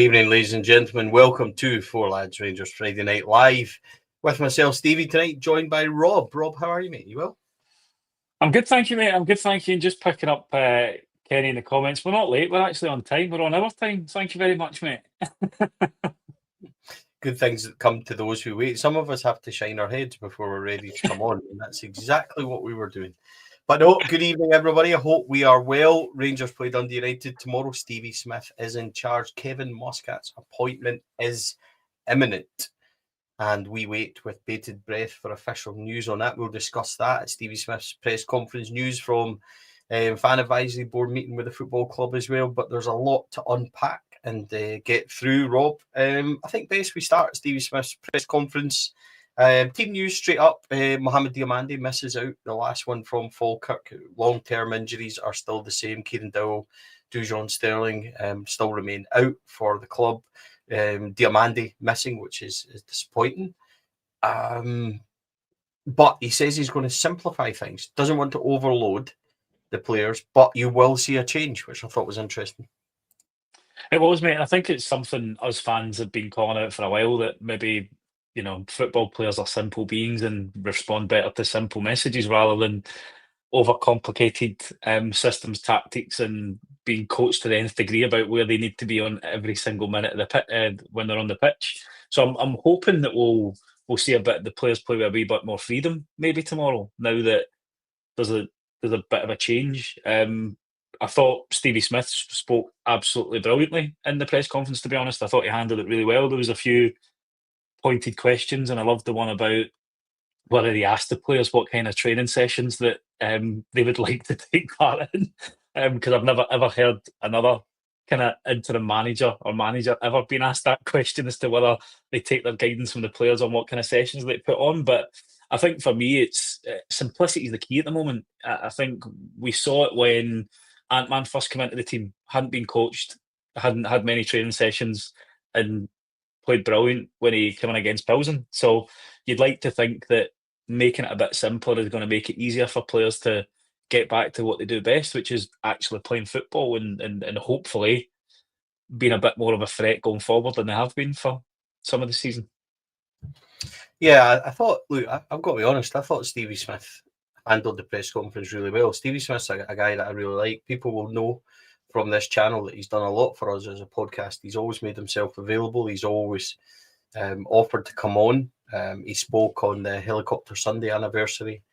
evening, ladies and gentlemen. Welcome to Four Lads Rangers Friday Night Live with myself, Stevie, tonight, joined by Rob. Rob, how are you, mate? You well? I'm good, thank you, mate. I'm good, thank you. And just picking up Kenny in the comments. We're not late. We're actually on time. We're on our time. Thank you very much, mate. Good things that come to those who wait. Some of us have to shine our heads before we're ready to come on, and that's exactly what we were doing. But no, good evening, everybody. I hope we are well. Rangers play Dundee United tomorrow. Stevie Smith is in charge. Kevin Muscat's appointment is imminent. And we wait with bated breath for official news on that. We'll discuss that at Stevie Smith's press conference. News from fan advisory board meeting with the football club as well. But there's a lot to unpack and get through, Rob. I think best we start at Stevie Smith's press conference. Team news straight up. Mohamed Diamande misses out, the last one from Falkirk. Long-term injuries are still the same. Kieran Dowell, Dujon Sterling still remain out for the club. Diamande missing, which is disappointing. But he says he's going to simplify things. Doesn't want to overload the players, but you will see a change, which I thought was interesting. It was, mate. And I think it's something us fans have been calling out for a while, that maybe, football players are simple beings and respond better to simple messages rather than overcomplicated systems, tactics, and being coached to the nth degree about where they need to be on every single minute of the pit when they're on the pitch. So I'm hoping that we'll see a bit of the players play with a wee bit more freedom maybe tomorrow. Now that there's a bit of a change. I thought Stevie Smith spoke absolutely brilliantly in the press conference. To be honest, I thought he handled it really well. There was a few pointed questions, and I loved the one about whether he asked the players what kind of training sessions that they would like to take part in, because I've never ever heard another kind of interim manager or manager ever been asked that question as to whether they take their guidance from the players on what kind of sessions they put on. But I think for me, it's simplicity is the key at the moment. I think we saw it when Ant-Man first came into the team, hadn't been coached, hadn't had many training sessions, and played brilliant when he came in against Pilsen. So you'd like to think that making it a bit simpler is going to make it easier for players to get back to what they do best, which is actually playing football and hopefully being a bit more of a threat going forward than they have been for some of the season. Yeah, I thought, look, I've got to be honest, I thought Stevie Smith handled the press conference really well. Stevie Smith's a guy that I really like. People will know from this channel that he's done a lot for us as a podcast. He's always made himself available. He's always offered to come on. He spoke on the Helicopter Sunday anniversary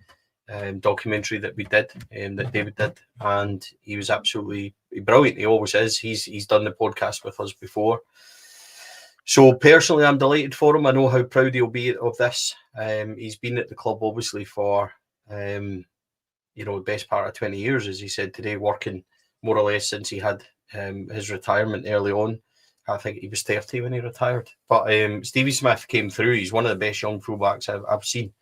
documentary that we did, that David did, and he was absolutely brilliant. He always is. He's done the podcast with us before. So personally, I'm delighted for him. I know how proud he'll be of this. He's been at the club obviously for the best part of 20 years, as he said today, working more or less since he had his retirement early on. I think he was 30 when he retired. But Stevie Smith came through. He's one of the best young fullbacks I've seen.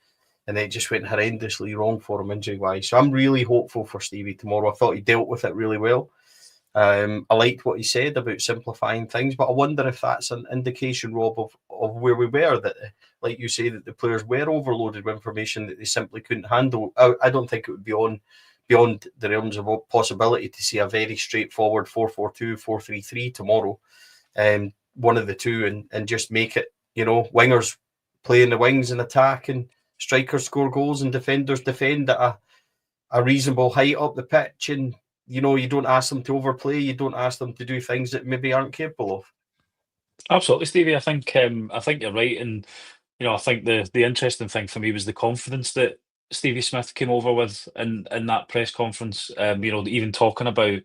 And it just went horrendously wrong for him injury-wise. So I'm really hopeful for Stevie tomorrow. I thought he dealt with it really well. I liked what he said about simplifying things, but I wonder if that's an indication, Rob, of where we were, that, like you say, that the players were overloaded with information that they simply couldn't handle. I don't think it would be beyond the realms of possibility to see a very straightforward 4-4-2, 4-3-3 tomorrow. One of the two, and just make it, wingers play in the wings and attack, and strikers score goals, and defenders defend at a reasonable height up the pitch. And you don't ask them to overplay. You don't ask them to do things that maybe aren't capable of. Absolutely, Stevie. I think you're right, and I think the interesting thing for me was the confidence that Stevie Smith came over with in that press conference. Even talking about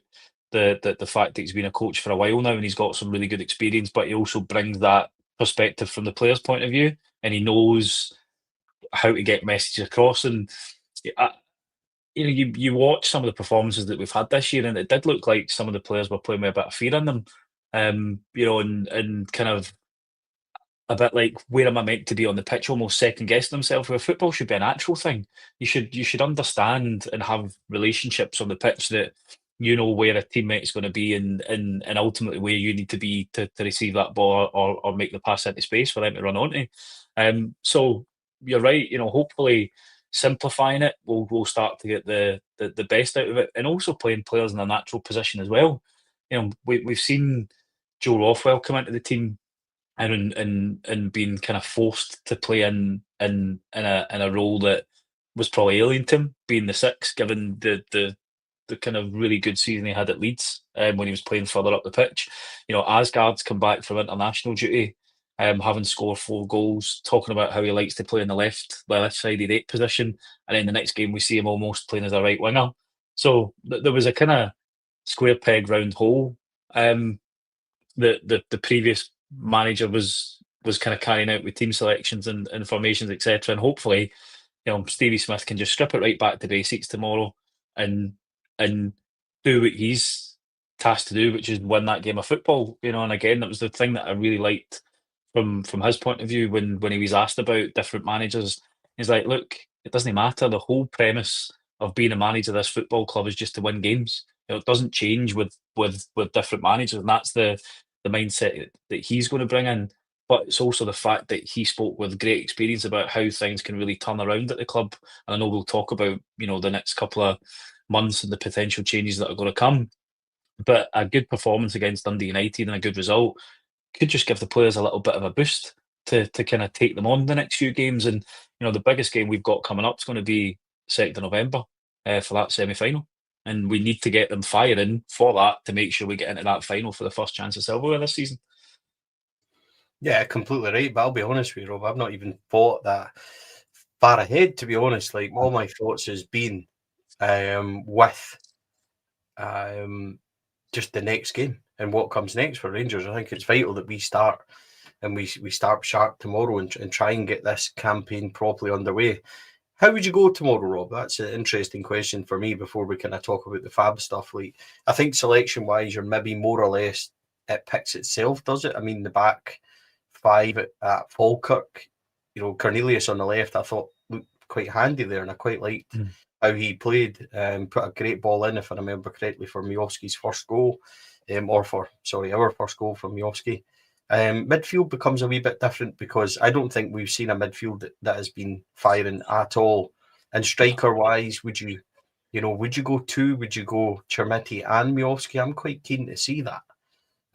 the fact that he's been a coach for a while now and he's got some really good experience, but he also brings that perspective from the player's point of view, and he knows how to get messages across. And you watch some of the performances that we've had this year, and it did look like some of the players were playing with a bit of fear in them. And kind of a bit like, where am I meant to be on the pitch, almost second guessing themselves, where football should be a natural thing. You should understand and have relationships on the pitch that where a teammate's going to be, and ultimately where you need to be to receive that ball or make the pass into space for them to run onto. So you're right, hopefully simplifying it, we'll start to get the best out of it, and also playing players in a natural position as well. We've seen Joe Rothwell come into the team and being kind of forced to play in a role that was probably alien to him, being the six, given the kind of really good season he had at Leeds when he was playing further up the pitch. You know, Asgard's come back from international duty, having scored 4 goals, talking about how he likes to play in the left-sided 8 position, and then the next game we see him almost playing as a right winger. So there was a kind of square peg round hole. The previous manager was kind of carrying out with team selections and formations, etc. And hopefully, you know, Stevie Smith can just strip it right back to basics tomorrow and and do what he's tasked to do, which is win that game of football. You know, and again, that was the thing that I really liked from his point of view when he was asked about different managers. He's like, look, it doesn't matter. The whole premise of being a manager of this football club is just to win games. You know, it doesn't change with different managers, and that's the mindset that he's going to bring in. But it's also the fact that he spoke with great experience about how things can really turn around at the club. And I know we'll talk about, you know, the next couple of months and the potential changes that are going to come. But a good performance against Dundee United and a good result could just give the players a little bit of a boost to kind of take them on the next few games. And, you know, the biggest game we've got coming up is going to be 2nd of November for that semi-final. And we need to get them firing for that to make sure we get into that final for the first chance of silverware this season. Yeah, completely right. But I'll be honest with you, Rob, I've not even thought that far ahead, to be honest. Like, all my thoughts has been with just the next game and what comes next for Rangers. I think it's vital that we start and we start sharp tomorrow and try and get this campaign properly underway. How would you go tomorrow, Rob? That's an interesting question for me before we kind of talk about the fab stuff. Like, I think selection-wise, you're maybe more or less, it picks itself, does it? I mean, the back 5 at Falkirk, you know, Cornelius on the left, I thought looked quite handy there, and I quite liked how he played. Put a great ball in, if I remember correctly, for Miovski's first goal, our first goal from Miovski. Midfield becomes a wee bit different because I don't think we've seen a midfield that has been firing at all. And striker-wise, would you go 2? Would you go Chermiti and Miovski? I'm quite keen to see that.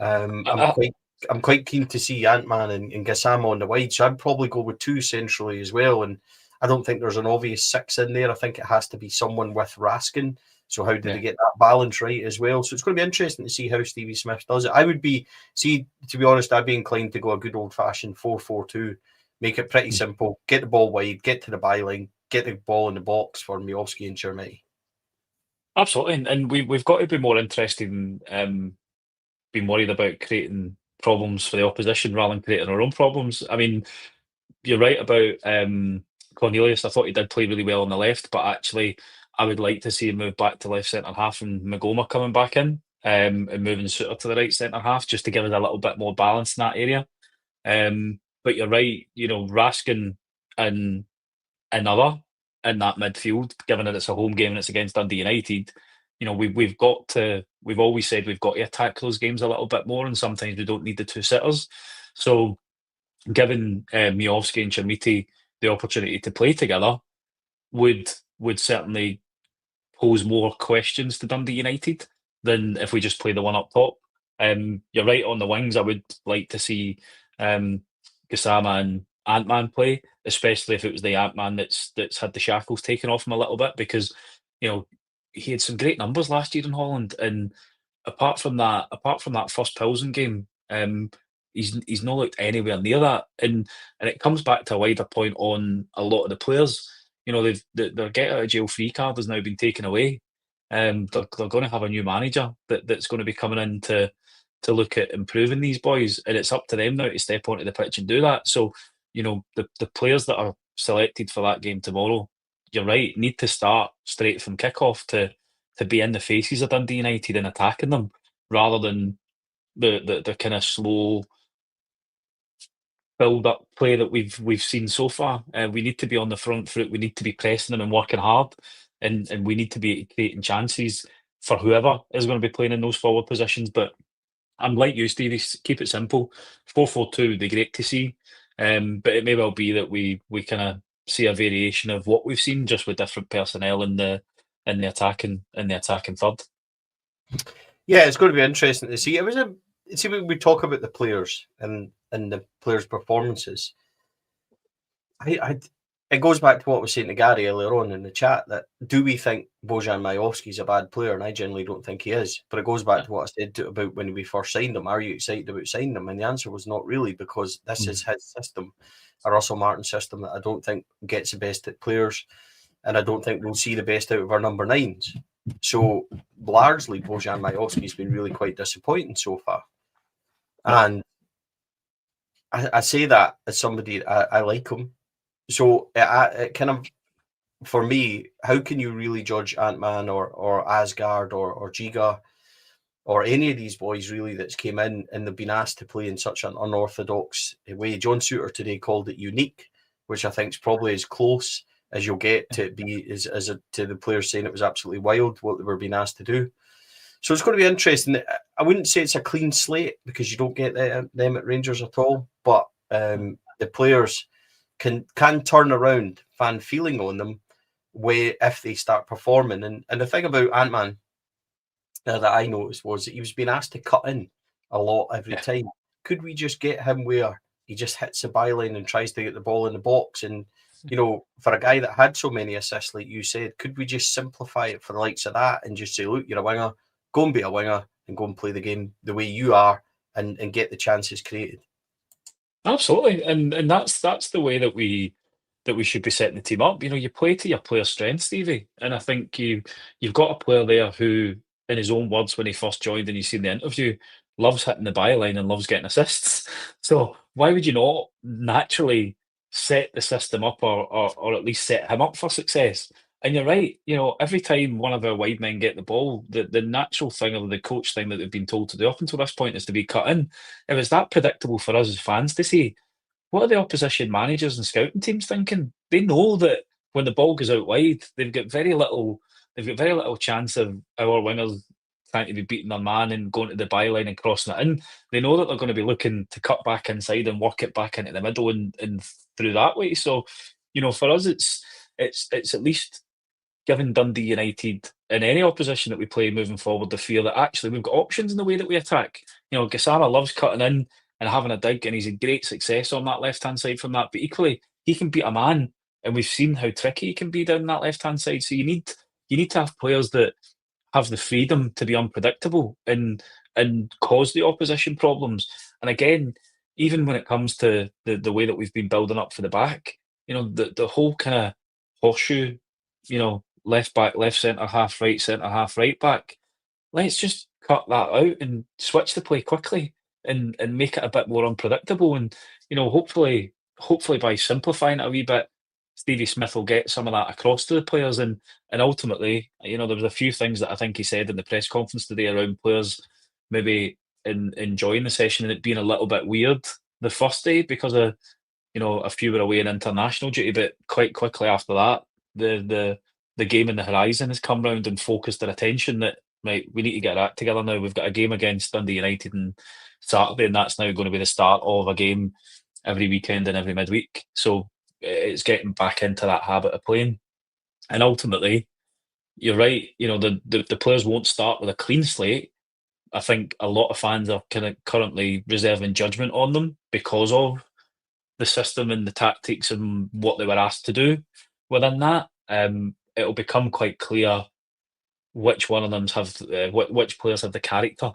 I'm quite keen to see Ant-Man and Gassama on the wide, so I'd probably go with 2 centrally as well. And I don't think there's an obvious 6 in there. I think it has to be someone with Raskin. So how do they get that balance right as well? So it's going to be interesting to see how Stevie Smith does it. To be honest, I'd be inclined to go a good old-fashioned 4-4-2, make it pretty simple, get the ball wide, get to the byline, get the ball in the box for Miovski and Chermiti. Absolutely, and we've got to be more interested in being worried about creating problems for the opposition rather than creating our own problems. I mean, you're right about Cornelius. I thought he did play really well on the left, but actually I would like to see him move back to left centre half and Magoma coming back in and moving Suter to the right centre half just to give us a little bit more balance in that area. But you're right, you know, Raskin and another in that midfield, given that it's a home game and it's against Dundee United, you know, we've always said we've got to attack those games a little bit more, and sometimes we don't need the 2 sitters. So giving Miovski and Chermiti the opportunity to play together would certainly pose more questions to Dundee United than if we just play the one up top. You're right on the wings. I would like to see Gassama and Ant-Man play, especially if it was the Ant-Man that's had the shackles taken off him a little bit, because, you know, he had some great numbers last year in Holland, and apart from that first Pilsen game, he's not looked anywhere near that. And it comes back to a wider point on a lot of the players. You know, their get out of jail free card has now been taken away. They're going to have a new manager that's going to be coming in to look at improving these boys, and it's up to them now to step onto the pitch and do that. So, you know, the players that are selected for that game tomorrow, you're right, need to start straight from kickoff to be in the faces of Dundee United and attacking them, rather than the kind of slow build-up play that we've seen so far. We need to be on the front foot. We need to be pressing them and working hard, and we need to be creating chances for whoever is going to be playing in those forward positions. But I'm like you, Stevie. Keep it simple. 4-4-2 would be great to see, but it may well be that we kind of see a variation of what we've seen, just with different personnel in the attacking third. Yeah, it's going to be interesting to see. It was see, when we talk about the players and the players' performances, it goes back to what I was saying to Gary earlier on in the chat, that do we think Bojan Majowski is a bad player? And I generally don't think he is. But it goes back to what I said about when we first signed him. Are you excited about signing him? And the answer was not really, because this is his system, a Russell Martin system that I don't think gets the best at players, and I don't think we'll see the best out of our number nines. So largely, Bojan Majowski has been really quite disappointing so far. And I say that as somebody, I like him. So it kind of, for me, how can you really judge Ant-Man or Asgard or Giga or any of these boys really that's came in and they've been asked to play in such an unorthodox way? John Suter today called it unique, which I think is probably as close as you'll get to be to the players saying it was absolutely wild what they were being asked to do. So it's going to be interesting. I wouldn't say it's a clean slate, because you don't get them at Rangers at all, but the players can turn around fan feeling on them if they start performing. And the thing about Ant-Man that I noticed was that he was being asked to cut in a lot every time. Could we just get him where he just hits the byline and tries to get the ball in the box? And, you know, for a guy that had so many assists, like you said, could we just simplify it for the likes of that and just say, look, you're a winger, go and be a winger and go and play the game the way you are and get the chances created? Absolutely, and that's the way that we should be setting the team up. You know, you play to your player's strengths, Stevie, and I think you've got a player there who, in his own words, when he first joined and you seen the interview, loves hitting the byline and loves getting assists. So why would you not naturally set the system up, or at least set him up for success? And you're right, you know, every time one of our wide men get the ball, the natural thing, or the coach thing that they've been told to do up until this point, is to be cut in. It was that predictable for us as fans to see. What are the opposition managers and scouting teams thinking? They know that when the ball goes out wide, they've got very little chance of our wingers trying to be beating their man and going to the byline and crossing it in. They know that they're going to be looking to cut back inside and work it back into the middle and through that way. So, you know, for us, it's at least giving Dundee United and any opposition that we play moving forward the fear that actually we've got options in the way that we attack. You know, Gassama loves cutting in and having a dig, and he's a great success on that left-hand side from that. But equally, he can beat a man, and we've seen how tricky he can be down that left-hand side. So you need to have players that have the freedom to be unpredictable and cause the opposition problems. And again, even when it comes to the way that we've been building up for the back, you know, the whole kind of horseshoe, you know, left back, left centre half, right back. Let's just cut that out and switch the play quickly and make it a bit more unpredictable. And you know, hopefully by simplifying it a wee bit, Stevie Smith will get some of that across to the players. And ultimately, you know, there was a few things that I think he said in the press conference today around players maybe enjoying the session and it being a little bit weird the first day because of, you know, a few were away in international duty, but quite quickly after that, the game in the horizon has come round and focused their attention that, right, we need to get our act together now. We've got a game against Dundee United on Saturday, and that's now going to be the start of a game every weekend and every midweek. So it's getting back into that habit of playing. And ultimately, you're right, you know, the players won't start with a clean slate. I think a lot of fans are kind of currently reserving judgment on them because of the system and the tactics and what they were asked to do within that. It'll become quite clear which one of them which players have the character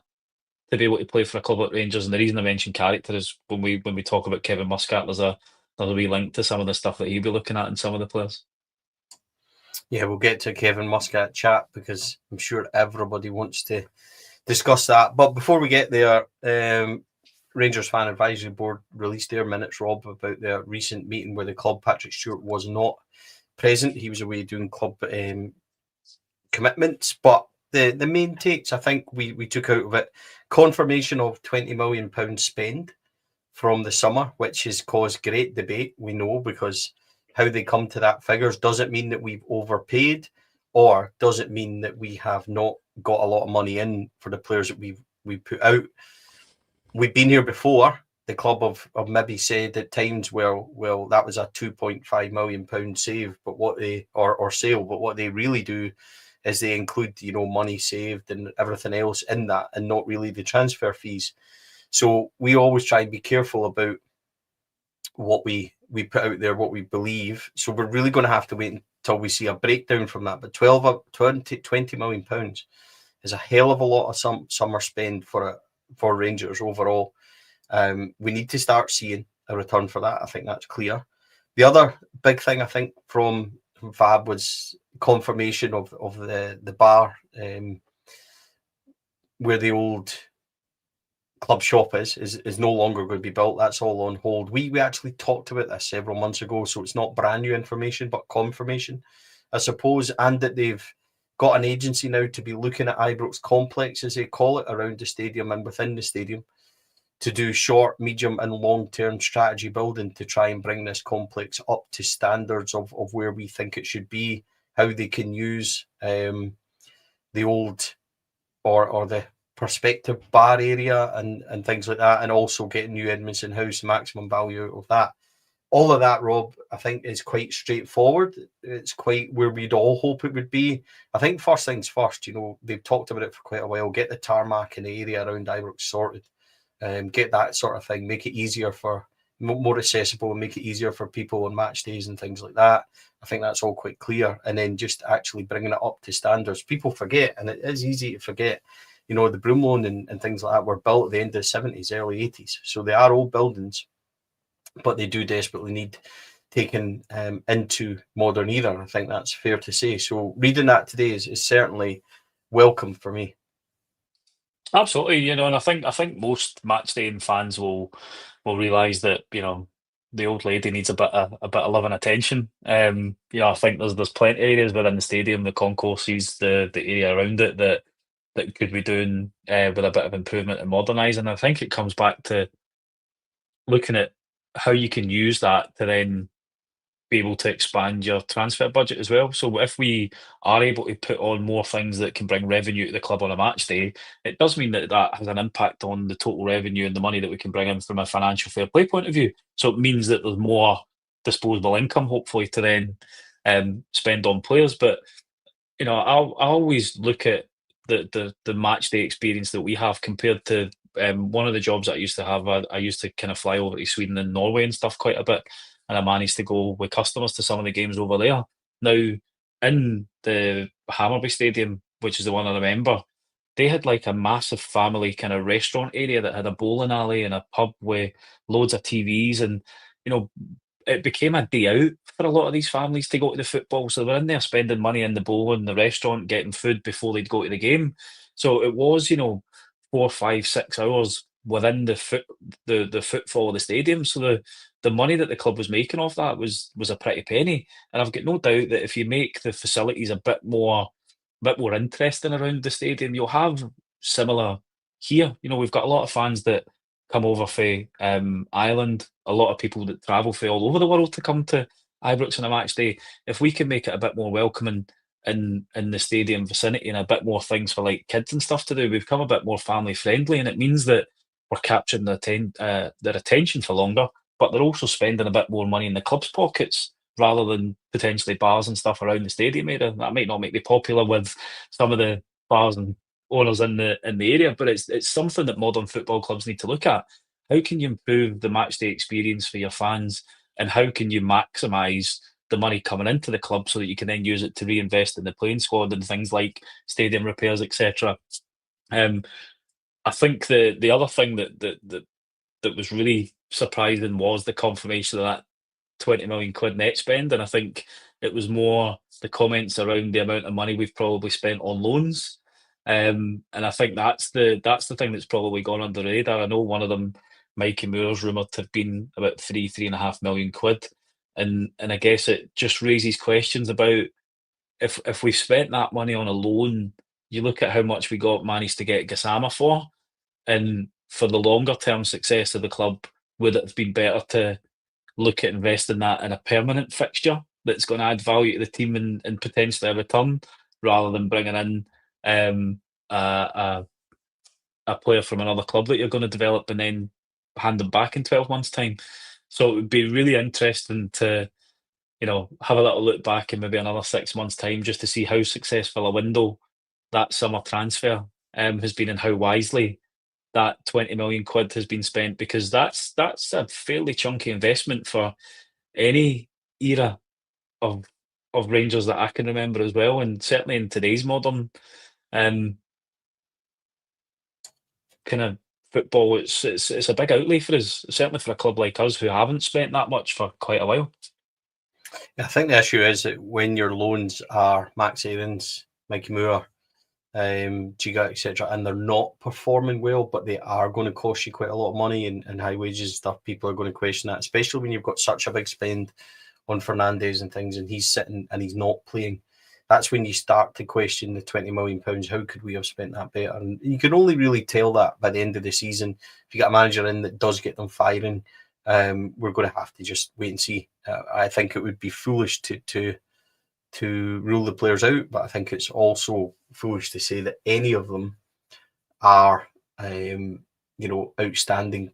to be able to play for a club like Rangers. And the reason I mention character is when we talk about Kevin Muscat, there's a wee link to some of the stuff that he'll be looking at in some of the players. Yeah, we'll get to Kevin Muscat chat because I'm sure everybody wants to discuss that. But before we get there, Rangers Fan Advisory Board released their minutes, Rob, about their recent meeting where the club, Patrick Stewart, was not present. He was away doing club commitments. But the main takes, I think we took out of it, confirmation of £20 million spend from the summer, which has caused great debate, we know, because how they come to that figures. Does it mean that we've overpaid, or does it mean that we have not got a lot of money in for the players that we put out? We've been here before. The club have maybe said at times, well, that was a £2.5 million save, but what they or sale, but what they really do is they include, you know, money saved and everything else in that, and not really the transfer fees. So we always try and be careful about what we put out there, what we believe. So we're really going to have to wait until we see a breakdown from that. But 20 million pounds is a hell of a lot of summer spend for Rangers overall. We need to start seeing a return for that. I think that's clear. The other big thing I think from Fab was confirmation of the bar where the old club shop is no longer going to be built. That's all on hold. We actually talked about this several months ago, so it's not brand new information, but confirmation, I suppose, and that they've got an agency now to be looking at Ibrox complex, as they call it, around the stadium and within the stadium, to do short, medium and long-term strategy building to try and bring this complex up to standards of where we think it should be, how they can use the old or the prospective bar area and things like that, and also getting new Edmondson House, maximum value of that. All of that, Rob, I think is quite straightforward. It's quite where we'd all hope it would be. I think first things first, you know, they've talked about it for quite a while. Get the tarmac in the area around Ibrox sorted, get that sort of thing, make it easier for, more accessible, and make it easier for people on match days and things like that. I think that's all quite clear. And then just actually bringing it up to standards. People forget, and it is easy to forget, you know, the Broomloan and things like that were built at the end of the 70s, early 80s. So they are old buildings, but they do desperately need taken into modern era. I think that's fair to say. So reading that today is certainly welcome for me. Absolutely, you know, and I think most matchday fans will realise that, you know, the old lady needs a bit of love and attention. You know, I think there's plenty of areas within the stadium, the concourses, the area around it that could be doing with a bit of improvement and modernising. I think it comes back to looking at how you can use that to then be able to expand your transfer budget as well. So if we are able to put on more things that can bring revenue to the club on a match day, it does mean that that has an impact on the total revenue and the money that we can bring in from a financial fair play point of view. So it means that there's more disposable income, hopefully, to then spend on players. But you know, I always look at the match day experience that we have compared to one of the jobs that I used to have. I used to kind of fly over to Sweden and Norway and stuff quite a bit, and I managed to go with customers to some of the games over there. Now, in the Hammarby Stadium, which is the one I remember, they had like a massive family kind of restaurant area that had a bowling alley and a pub with loads of TVs, and you know, it became a day out for a lot of these families to go to the football. So they're in there spending money in the bowling, the restaurant, getting food before they'd go to the game. So it was, you know, 4, 5, 6 hours within the footfall of the stadium. So the money that the club was making off that was a pretty penny. And I've got no doubt that if you make the facilities a bit more interesting around the stadium, you'll have similar here. You know, we've got a lot of fans that come over from Ireland, a lot of people that travel from all over the world to come to Ibrox on a match day. If we can make it a bit more welcoming in the stadium vicinity and a bit more things for like kids and stuff to do, we've become a bit more family friendly, and it means that we're capturing their attention for longer, but they're also spending a bit more money in the club's pockets rather than potentially bars and stuff around the stadium area. That might not make me popular with some of the bars and owners in the area, but it's something that modern football clubs need to look at. How can you improve the matchday experience for your fans, and how can you maximise the money coming into the club so that you can then use it to reinvest in the playing squad and things like stadium repairs, etc. I think the other thing that was really surprising was the confirmation of that 20 million quid net spend, and I think it was more the comments around the amount of money we've probably spent on loans. And I think that's the thing that's probably gone under the radar. I know one of them, Mikey Moore's rumoured to have been about 3.5 million quid. And I guess it just raises questions about if we've spent that money on a loan, you look at how much we managed to get Gassama for, and for the longer term success of the club, would it have been better to look at investing that in a permanent fixture that's going to add value to the team and potentially a return, rather than bringing in a player from another club that you're going to develop and then hand them back in 12 months' time. So it would be really interesting to have a little look back in maybe another 6 months' time just to see how successful a window that summer transfer has been and how wisely that 20 million quid has been spent, because that's a fairly chunky investment for any era of Rangers that I can remember as well, and certainly in today's modern um, kind of football, it's a big outlay for us, certainly for a club like us who haven't spent that much for quite a while. I think the issue is that when your loans are Max Aarons, Mikey Moore, Giga, etc., and they're not performing well, but they are going to cost you quite a lot of money and high wages and stuff, people are going to question that, especially when you've got such a big spend on Fernandes and things, and he's sitting and he's not playing. That's when you start to question the £20 million. How could we have spent that better? And you can only really tell that by the end of the season. If you get a manager in that does get them firing, we're going to have to just wait and see. I think it would be foolish to rule the players out, but I think it's also foolish to say that any of them are, outstanding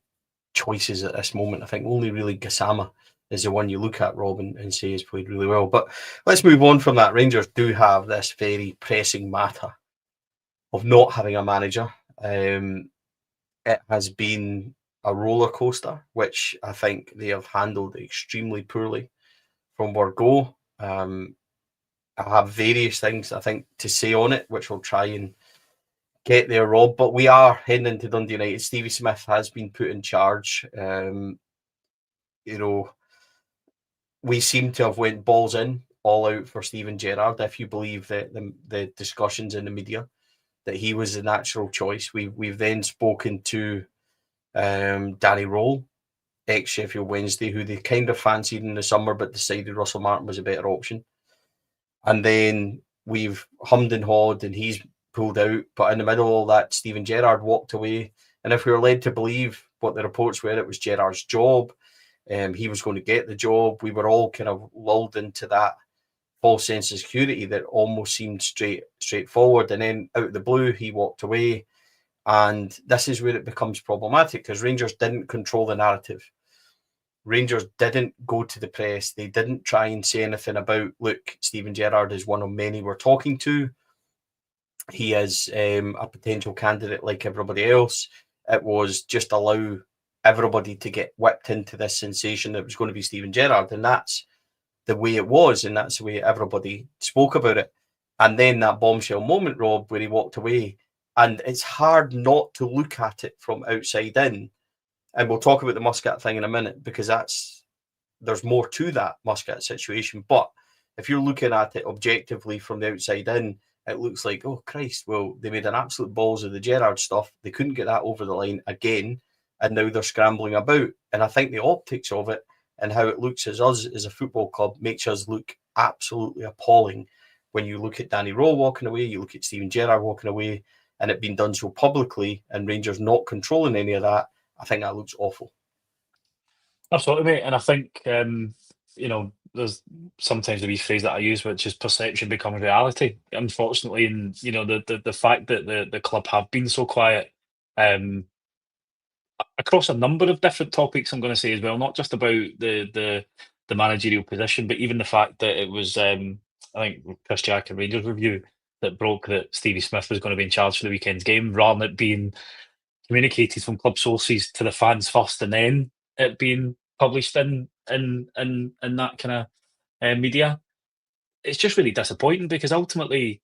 choices at this moment. I think only really Gassama is the one you look at, Rob, and say has played really well. But let's move on from that. Rangers do have this very pressing matter of not having a manager. It has been a roller coaster, which I think they have handled extremely poorly from word go. I have various things, I think, to say on it, which we'll try and get there, Rob. But we are heading into Dundee United. Stevie Smith has been put in charge. We seem to have went balls in, all out for Steven Gerrard, if you believe the discussions in the media, that he was the natural choice. We've then spoken to Danny Roll, ex-Sheffield Wednesday, who they kind of fancied in the summer, but decided Russell Martin was a better option. And then we've hummed and hawed, and he's pulled out. But in the middle of all that, Steven Gerrard walked away. And if we were led to believe what the reports were, it was Gerrard's job. He was going to get the job. We were all kind of lulled into that false sense of security that almost seemed straightforward. And then out of the blue, he walked away. And this is where it becomes problematic, because Rangers didn't control the narrative. Rangers didn't go to the press. They didn't try and say anything about, look, Steven Gerrard is one of many we're talking to. He is a potential candidate like everybody else. It was just allow everybody to get whipped into this sensation that it was going to be Steven Gerrard. And that's the way it was. And that's the way everybody spoke about it. And then that bombshell moment, Rob, where he walked away. And it's hard not to look at it from outside in. And we'll talk about the Muscat thing in a minute, because there's more to that Muscat situation. But if you're looking at it objectively from the outside in, it looks like, oh, Christ, well, they made an absolute balls of the Gerrard stuff. They couldn't get that over the line again. And now they're scrambling about. And I think the optics of it and how it looks as us as a football club makes us look absolutely appalling. When you look at Danny Rowe walking away, you look at Steven Gerrard walking away, and it being done so publicly, and Rangers not controlling any of that, I think that looks awful. Absolutely, mate. And I think, there's sometimes a wee phrase that I use, which is perception becomes reality, unfortunately. And, the fact that the club have been so quiet, across a number of different topics, I'm going to say as well, not just about the managerial position, but even the fact that it was, I think, Chris Jack and Rangers Review that broke that Stevie Smith was going to be in charge for the weekend's game, rather than it being communicated from club sources to the fans first, and then it being published in that kind of media. It's just really disappointing, because ultimately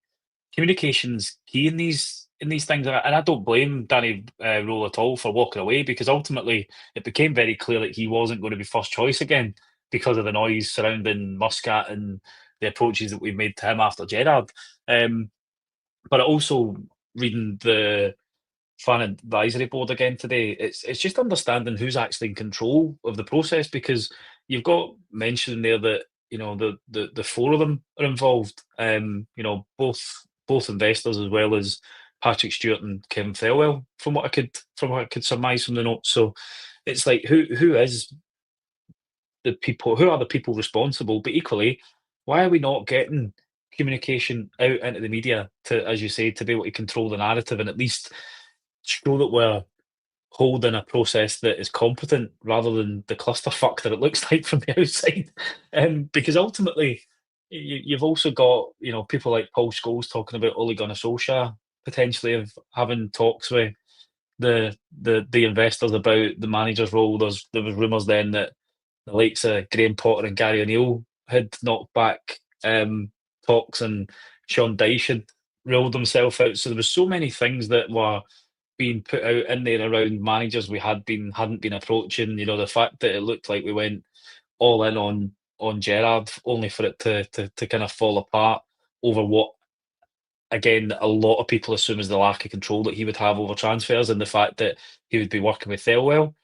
communication's key in these things, and I don't blame Danny Rowe at all for walking away, because ultimately it became very clear that he wasn't going to be first choice again because of the noise surrounding Muscat and the approaches that we've made to him after Gerrard. But also reading the fan advisory board again today, it's just understanding who's actually in control of the process, because you've got mentioned there that the four of them are involved. Both investors, as well as Patrick Stewart and Kevin Thelwell, from what I could surmise from the notes. So it's like, who is the people? Who are the people responsible? But equally, why are we not getting communication out into the media to, as you say, to be able to control the narrative and at least show that we're holding a process that is competent rather than the clusterfuck that it looks like from the outside. Because ultimately, you've also got people like Paul Scholes talking about Ole Gunnar Solskjaer potentially having talks with the investors about the manager's role. There was rumours then that the likes of Graham Potter and Gary O'Neill had knocked back talks, and Sean Dyche had ruled himself out. So there was so many things that were being put out in there around managers we hadn't been approaching. The fact that it looked like we went all in on Gerrard, only for it to kind of fall apart over what, again, a lot of people assume is the lack of control that he would have over transfers, and the fact that he would be working with Thelwell.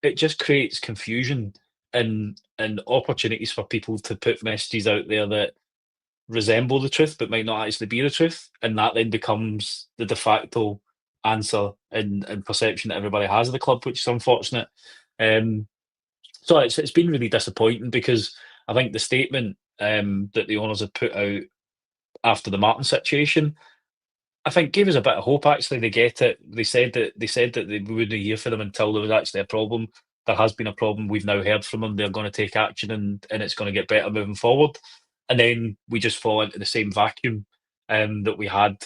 It just creates confusion and opportunities for people to put messages out there that resemble the truth but might not actually be the truth, and that then becomes the de facto answer and perception that everybody has of the club, which is unfortunate. So it's been really disappointing, because I think the statement that the owners have put out after the Martin situation, I think, gave us a bit of hope. Actually, they get it. They said that they wouldn't hear from them until there was actually a problem. There has been a problem. We've now heard from them. They're going to take action, and it's going to get better moving forward. And then we just fall into the same vacuum that we had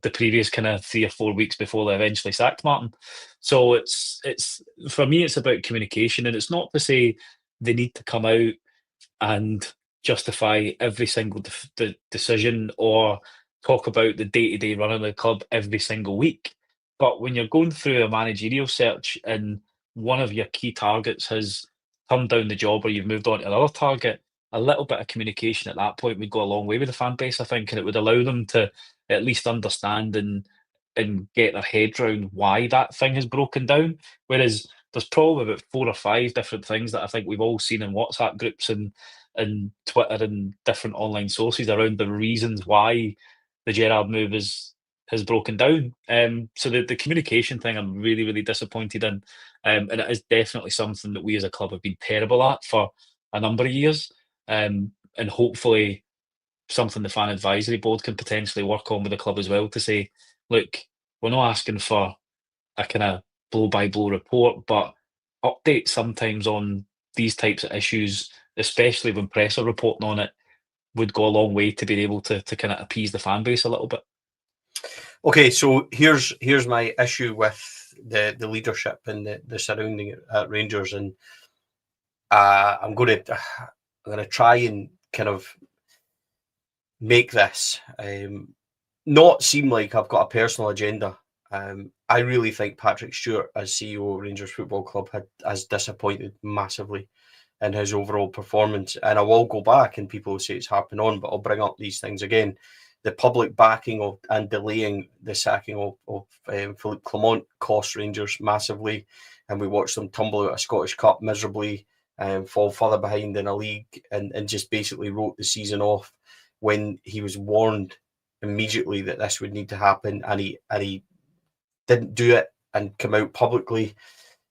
the previous kind of 3 or 4 weeks before they eventually sacked Martin. So it's for me, it's about communication, and it's not to say they need to come out and justify every single decision or talk about the day-to-day running of the club every single week. But when you're going through a managerial search and one of your key targets has turned down the job, or you've moved on to another target, a little bit of communication at that point would go a long way with the fan base, I think, and it would allow them to at least understand and get their head around why that thing has broken down. Whereas there's probably about 4 or 5 different things that I think we've all seen in WhatsApp groups and Twitter and different online sources around the reasons why the Gerrard move has broken down. So the communication thing, I'm really, really disappointed in. And it is definitely something that we as a club have been terrible at for a number of years. And hopefully something the fan advisory board can potentially work on with the club as well, to say, look, we're not asking for a kind of blow by blow report, but updates sometimes on these types of issues, especially when press are reporting on it, would go a long way to being able to kind of appease the fan base a little bit. Okay, so here's my issue with the leadership and the surrounding at Rangers, and I'm going to try and kind of make this not seem like I've got a personal agenda. I really think Patrick Stewart, as CEO of Rangers Football Club, has disappointed massively in his overall performance. And I will go back, and people will say it's harping on, but I'll bring up these things again. The public backing of and delaying the sacking of Philippe Clement cost Rangers massively, and we watched them tumble out of Scottish Cup miserably, fall further behind in a league, and just basically wrote the season off when he was warned immediately that this would need to happen, and he didn't do it and come out publicly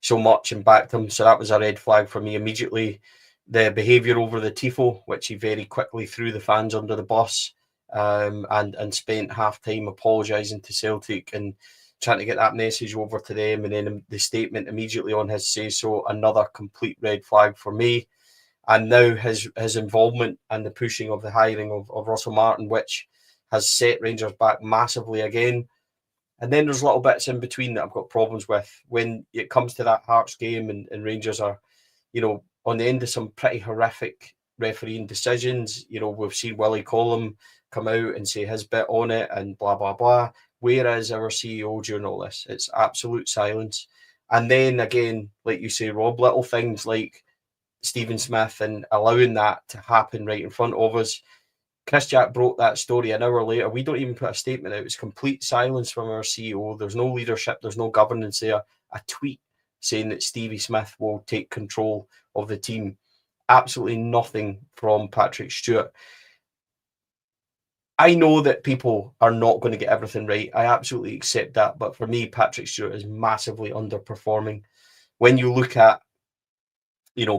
so much and backed him. So that was a red flag for me immediately. The behaviour over the tifo, which he very quickly threw the fans under the bus, and spent half time apologising to Celtic and trying to get that message over to them, and then the statement immediately on his say so, another complete red flag for me. And now his involvement and the pushing of the hiring of Russell Martin, which has set Rangers back massively again. And then there's little bits in between that I've got problems with. When it comes to that Hearts game, and Rangers are, on the end of some pretty horrific refereeing decisions. We've seen Willie Collum come out and say his bit on it and blah, blah, blah. Where is our CEO during all this? It's absolute silence. And then again, like you say, Rob, little things like Stephen Smith and allowing that to happen right in front of us. Chris Jack broke that story an hour later. We don't even put a statement out. It's complete silence from our CEO. There's no leadership. There's no governance there. A tweet saying that Stevie Smith will take control of the team. Absolutely nothing from Patrick Stewart. I know that people are not going to get everything right. I absolutely accept that. But for me, Patrick Stewart is massively underperforming. When you look at,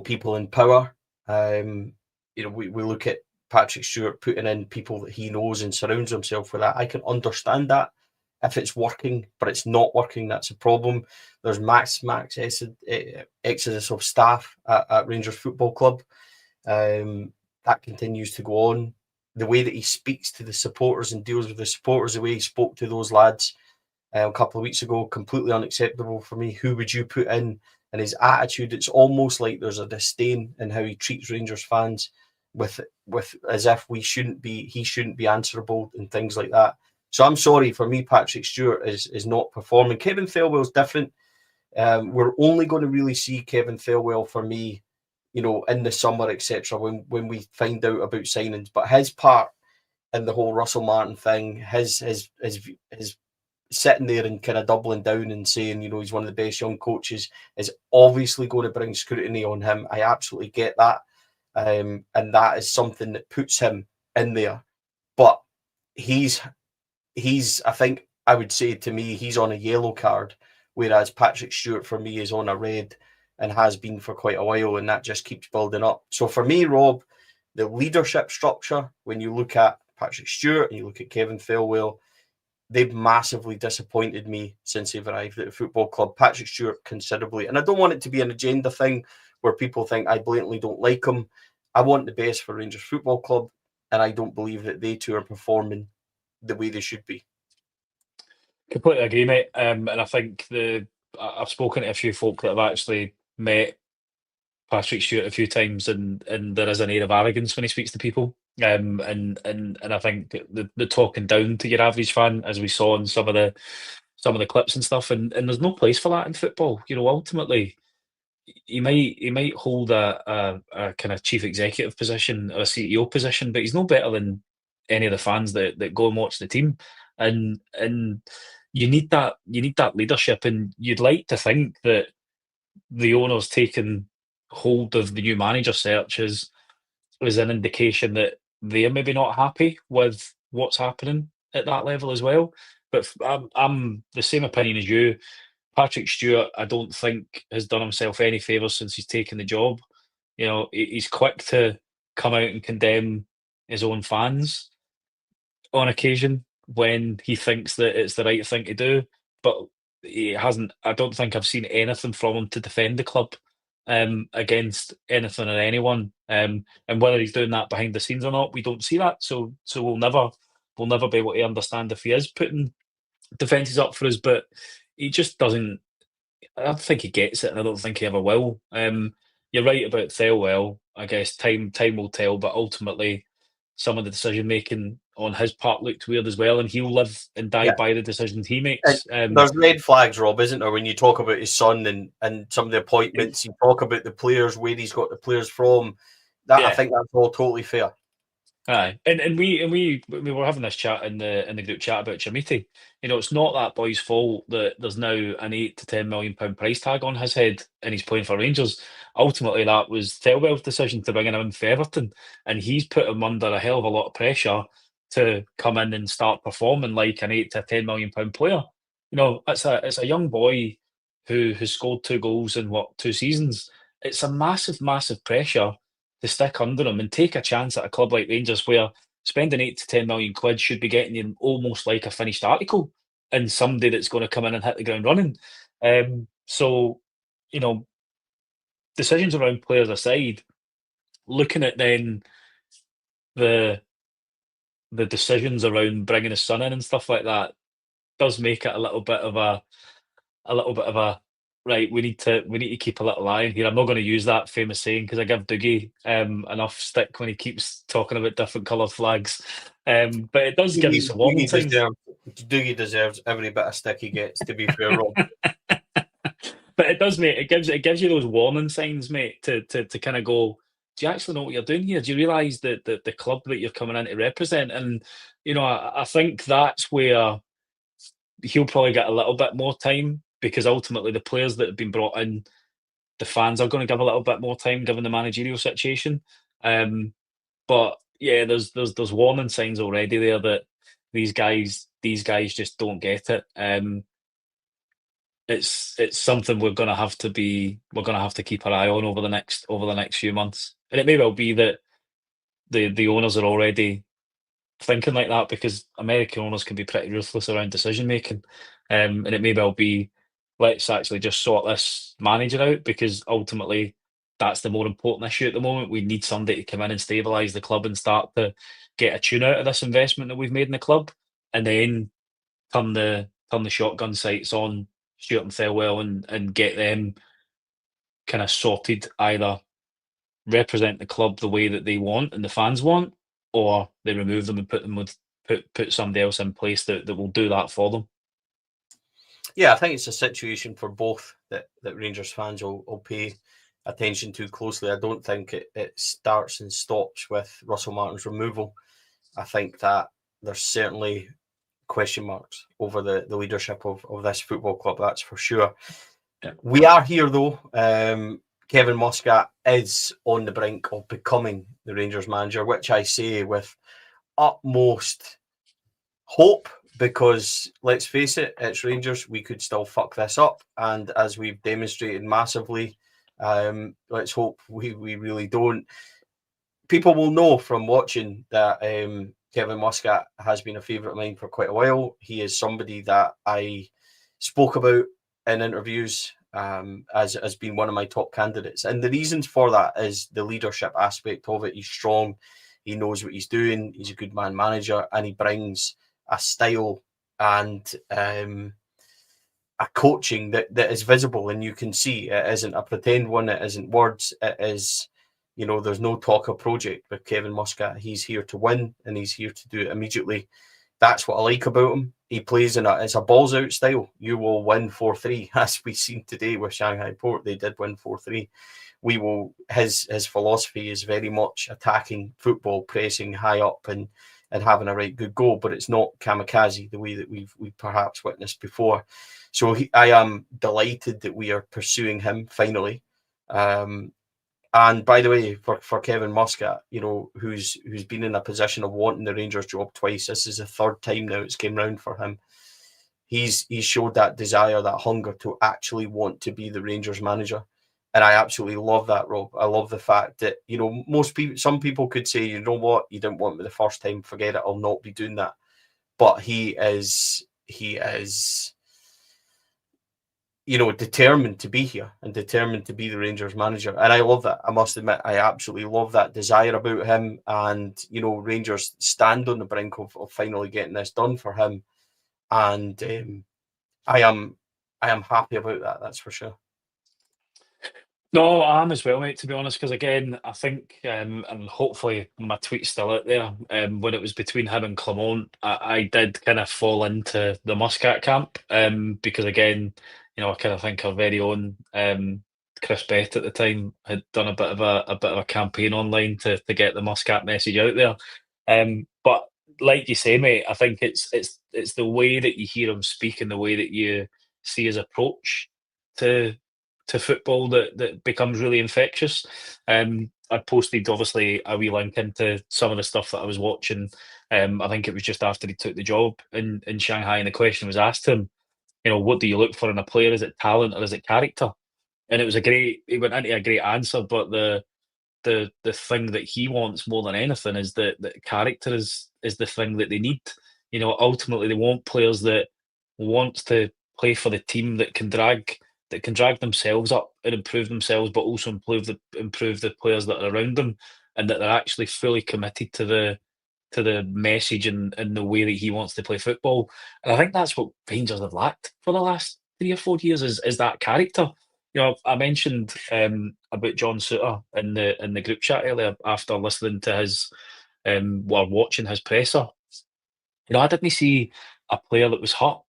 people in power, we look at Patrick Stewart putting in people that he knows and surrounds himself with that. I can understand that. if it's working, but it's not working, that's a problem. There's max exodus of staff at Rangers Football Club. That continues to go on. The way that he speaks to the supporters and deals with the supporters, the way he spoke to those lads a couple of weeks ago, completely unacceptable for me. Who would you put in? And his attitude, it's almost like there's a disdain in how he treats Rangers fans, with as if he shouldn't be answerable and things like that. So I'm sorry, for me, Patrick Stewart is not performing. Kevin Thelwell's different. We're only going to really see Kevin Thelwell, for me, in the summer, etc., when we find out about signings. But his part in the whole Russell Martin thing, his sitting there and kind of doubling down and saying, he's one of the best young coaches, is obviously going to bring scrutiny on him. I absolutely get that. And that is something that puts him in there. But he's, I think I would say, to me, he's on a yellow card, whereas Patrick Stewart, for me, is on a red and has been for quite a while, and that just keeps building up. So for me, Rob, the leadership structure, when you look at Patrick Stewart and you look at Kevin Thelwell, they've massively disappointed me since they've arrived at the football club. Patrick Stewart considerably. And I don't want it to be an agenda thing where people think I blatantly don't like him. I want the best for Rangers Football Club, and I don't believe that they two are performing the way they should be. Completely agree, mate. And I think I've spoken to a few folk that have actually met Patrick Stewart a few times, and there is an air of arrogance when he speaks to people. And I think the talking down to your average fan, as we saw in some of the clips and stuff, and there's no place for that in football. Ultimately, he might hold a kind of chief executive position or a CEO position, but he's no better than any of the fans that go and watch the team. And you need that leadership, and you'd like to think that the owner's taken hold of the new manager search is an indication that they're maybe not happy with what's happening at that level as well. But I'm the same opinion as you. Patrick Stewart, I don't think, has done himself any favours since he's taken the job. He's quick to come out and condemn his own fans on occasion when he thinks that it's the right thing to do, but he hasn't. I don't think I've seen anything from him to defend the club against anything or anyone. And whether he's doing that behind the scenes or not, we don't see that. So we'll never be able to understand if he is putting defences up for us. But he just doesn't. I don't think he gets it, and I don't think he ever will. You're right about Thelwell. I guess time will tell, but ultimately, some of the decision making on his part looked weird as well, and he'll live and die by the decisions he makes. There's red flags, Rob, isn't there, when you talk about his son and some of the appointments, you talk about the players, where he's got the players from. I think that's all totally fair. Aye, and we were having this chat in the group chat about Chamiti. It's not that boy's fault that there's now an £8 to £10 million price tag on his head, and he's playing for Rangers. Ultimately, that was Thelwell's decision to bring him in for Everton, and he's put him under a hell of a lot of pressure to come in and start performing like an £8 to £10 million player. It's a young boy who has scored 2 goals in 2 seasons. It's a massive pressure to stick under him and take a chance at a club like Rangers, where spending £8 to £10 million should be getting you almost like a finished article and somebody that's going to come in and hit the ground running. So, decisions around players aside, looking at then the decisions around bringing his son in and stuff like that does make it a little bit of a right. We need to keep a little eye on here. I'm not going to use that famous saying because I give Dougie enough stick when he keeps talking about different coloured flags. But it does give you some warning signs. Dougie deserves every bit of stick he gets, to be fair, Rob. But it does, mate. It gives you those warning signs, mate, to kind of go, do you actually know what you're doing here? Do you realise that the club that you're coming in to represent? And I think that's where he'll probably get a little bit more time, because ultimately the players that have been brought in, the fans are going to give a little bit more time given the managerial situation. But yeah, there's warning signs already there that these guys just don't get it. It's something we're going to have to keep our eye on over the next few months, and it may well be that the owners are already thinking like that, because American owners can be pretty ruthless around decision making, and it may well be, let's actually just sort this manager out, because ultimately that's the more important issue at the moment. We need somebody to come in and stabilise the club and start to get a tune out of this investment that we've made in the club, and then turn the shotgun sights on Stuart and Thelwell, and get them kind of sorted, either represent the club the way that they want and the fans want, or they remove them and put somebody else in place that will do that for them. Yeah, I think it's a situation for both that Rangers fans will pay attention to closely. I don't think it starts and stops with Russell Martin's removal. I think that there's certainly question marks over the leadership of this football club, that's for sure. Yeah. We are here, though. Kevin Muscat is on the brink of becoming the Rangers manager, which I say with utmost hope, because let's face it, it's Rangers. We could still fuck this up, and as we've demonstrated massively, let's hope we really don't. People will know from watching that Kevin Muscat has been a favourite of mine for quite a while. He is somebody that I spoke about in interviews as being one of my top candidates. And the reasons for that is the leadership aspect of it. He's strong, he knows what he's doing, he's a good man manager, and he brings a style and a coaching that is visible and you can see. It isn't a pretend one, it isn't words, it is, you know, there's no talk of project with Kevin Muscat. He's here to win and he's here to do it immediately. That's what I like about him. He plays it's a balls out style. You will win 4-3, as we've seen today with Shanghai Port. They did win 4-3. We will. His philosophy is very much attacking football, pressing high up and having a right good goal. But it's not kamikaze the way that we've perhaps witnessed before. So I am delighted that we are pursuing him finally. And by the way, for Kevin Muscat, you know, who's been in a position of wanting the Rangers job twice, this is the third time now it's came round for him. He's showed that desire, that hunger to actually want to be the Rangers manager. And I absolutely love that, Rob. I love the fact that, you know, some people could say, you know what, you didn't want me the first time, forget it, I'll not be doing that. But he is, you know, determined to be here and determined to be the Rangers manager. And I love that. I must admit, I absolutely love that desire about him. And, you know, Rangers stand on the brink of finally getting this done for him. And I am happy about that, that's for sure. No, I am as well, mate, to be honest, because again, I think, and hopefully my tweet's still out there, when it was between him and Clement, I did kind of fall into the Muscat camp, because again, you know, I kind of think our very own Chris Bett at the time had done a bit of a campaign online to get the Muscat message out there. But like you say, mate, I think it's the way that you hear him speak and the way that you see his approach to football that becomes really infectious. I posted obviously a wee link into some of the stuff that I was watching. I think it was just after he took the job in Shanghai, and the question was asked to him, you know, what do you look for in a player? Is it talent or is it character? And it was he went into a great answer, but the thing that he wants more than anything is that character is the thing that they need. You know, ultimately they want players that want to play for the team, that can drag themselves up and improve themselves, but also improve the players that are around them, and that they're actually fully committed to the message and the way that he wants to play football. And I think that's what Rangers have lacked for the last 3 or 4 years is that character. You know, I mentioned about John Souttar in the group chat earlier after listening to his or watching his presser. You know, I didn't see a player that was hurt,